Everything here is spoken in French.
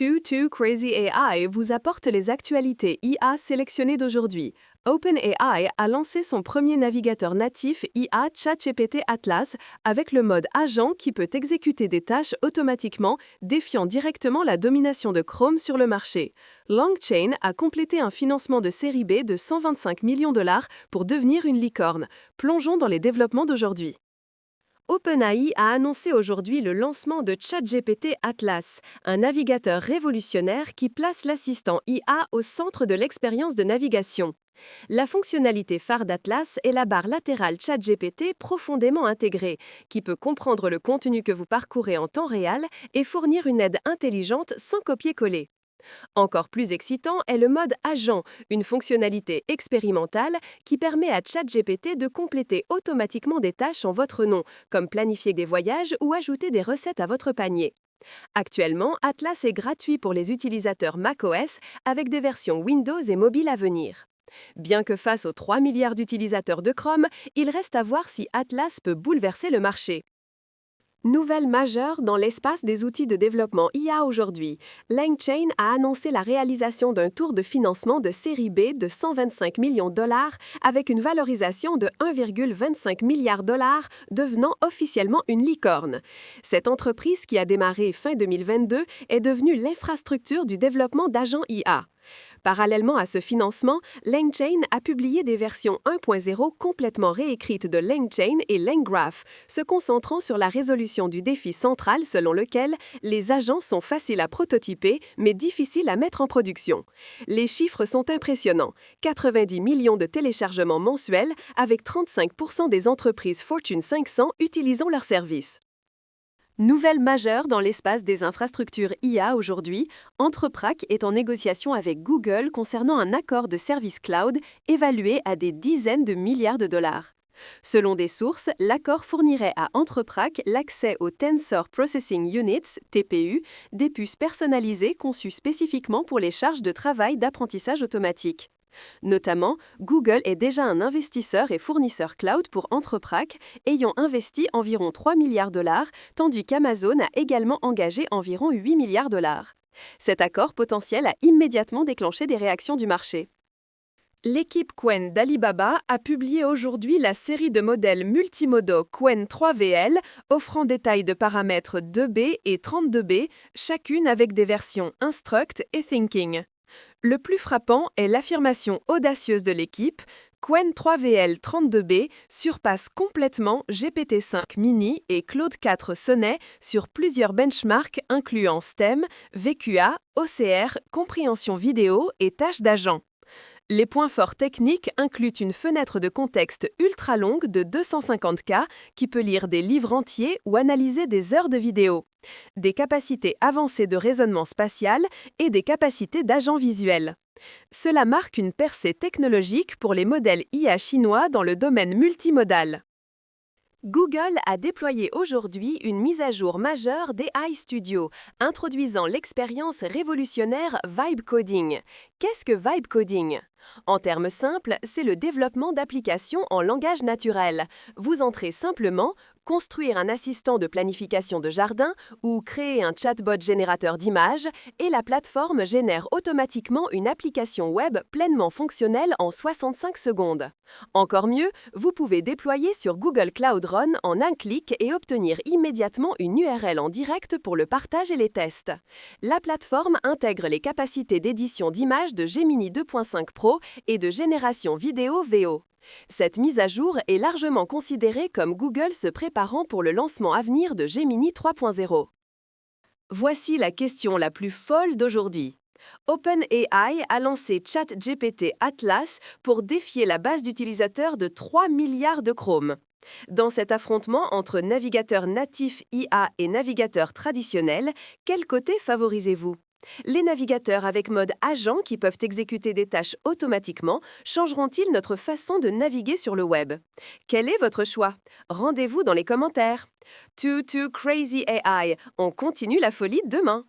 Too Crazy AI vous apporte les actualités IA sélectionnées d'aujourd'hui. OpenAI a lancé son premier navigateur natif IA ChatGPT Atlas avec le mode agent qui peut exécuter des tâches automatiquement, défiant directement la domination de Chrome sur le marché. LangChain a complété un financement de série B de 125 millions de dollars pour devenir une licorne. Plongeons dans les développements d'aujourd'hui. OpenAI a annoncé aujourd'hui le lancement de ChatGPT Atlas, un navigateur révolutionnaire qui place l'assistant IA au centre de l'expérience de navigation. La fonctionnalité phare d'Atlas est la barre latérale ChatGPT profondément intégrée, qui peut comprendre le contenu que vous parcourez en temps réel et fournir une aide intelligente sans copier-coller. Encore plus excitant est le mode agent, une fonctionnalité expérimentale qui permet à ChatGPT de compléter automatiquement des tâches en votre nom, comme planifier des voyages ou ajouter des recettes à votre panier. Actuellement, Atlas est gratuit pour les utilisateurs macOS avec des versions Windows et mobile à venir. Bien que face aux 3 milliards d'utilisateurs de Chrome, il reste à voir si Atlas peut bouleverser le marché. Nouvelle majeure dans l'espace des outils de développement IA aujourd'hui. LangChain a annoncé la réalisation d'un tour de financement de série B de 125 millions de dollars avec une valorisation de 1,25 milliard de dollars, devenant officiellement une licorne. Cette entreprise qui a démarré fin 2022 est devenue l'infrastructure du développement d'agents IA. Parallèlement à ce financement, LangChain a publié des versions 1.0 complètement réécrites de LangChain et LangGraph, se concentrant sur la résolution du défi central selon lequel les agents sont faciles à prototyper mais difficiles à mettre en production. Les chiffres sont impressionnants. 90 millions de téléchargements mensuels avec 35% des entreprises Fortune 500 utilisant leurs services. Nouvelle majeure dans l'espace des infrastructures IA aujourd'hui, Entreprac est en négociation avec Google concernant un accord de service cloud évalué à des dizaines de milliards de dollars. Selon des sources, l'accord fournirait à Entreprac l'accès aux Tensor Processing Units, TPU, des puces personnalisées conçues spécifiquement pour les charges de travail d'apprentissage automatique. Notamment, Google est déjà un investisseur et fournisseur cloud pour Entreprac, ayant investi environ 3 milliards de dollars, tandis qu'Amazon a également engagé environ 8 milliards de dollars. Cet accord potentiel a immédiatement déclenché des réactions du marché. L'équipe Qwen d'Alibaba a publié aujourd'hui la série de modèles multimodaux Qwen 3VL, offrant des tailles de paramètres 2B et 32B, chacune avec des versions Instruct et Thinking. Le plus frappant est l'affirmation audacieuse de l'équipe, Qwen 3VL 32B surpasse complètement GPT-5 Mini et Claude 4 Sonnet sur plusieurs benchmarks incluant STEM, VQA, OCR, compréhension vidéo et tâches d'agent. Les points forts techniques incluent une fenêtre de contexte ultra longue de 250K qui peut lire des livres entiers ou analyser des heures de vidéo, des capacités avancées de raisonnement spatial et des capacités d'agent visuel. Cela marque une percée technologique pour les modèles IA chinois dans le domaine multimodal. Google a déployé aujourd'hui une mise à jour majeure d'AI Studio, introduisant l'expérience révolutionnaire Vibe Coding. Qu'est-ce que Vibe Coding ? En termes simples, c'est le développement d'applications en langage naturel. Vous entrez simplement, construire un assistant de planification de jardin ou créer un chatbot générateur d'images et la plateforme génère automatiquement une application web pleinement fonctionnelle en 65 secondes. Encore mieux, vous pouvez déployer sur Google Cloud Run en un clic et obtenir immédiatement une URL en direct pour le partage et les tests. La plateforme intègre les capacités d'édition d'images de Gemini 2.5 Pro et de génération vidéo VO. Cette mise à jour est largement considérée comme Google se préparant pour le lancement à venir de Gemini 3.0. Voici la question la plus folle d'aujourd'hui. OpenAI a lancé ChatGPT Atlas pour défier la base d'utilisateurs de 3 milliards de Chrome. Dans cet affrontement entre navigateurs natifs IA et navigateurs traditionnels, quel côté favorisez-vous ? Les navigateurs avec mode agent qui peuvent exécuter des tâches automatiquement changeront-ils notre façon de naviguer sur le web ? Quel est votre choix ? Rendez-vous dans les commentaires. Too Crazy AI, on continue la folie demain.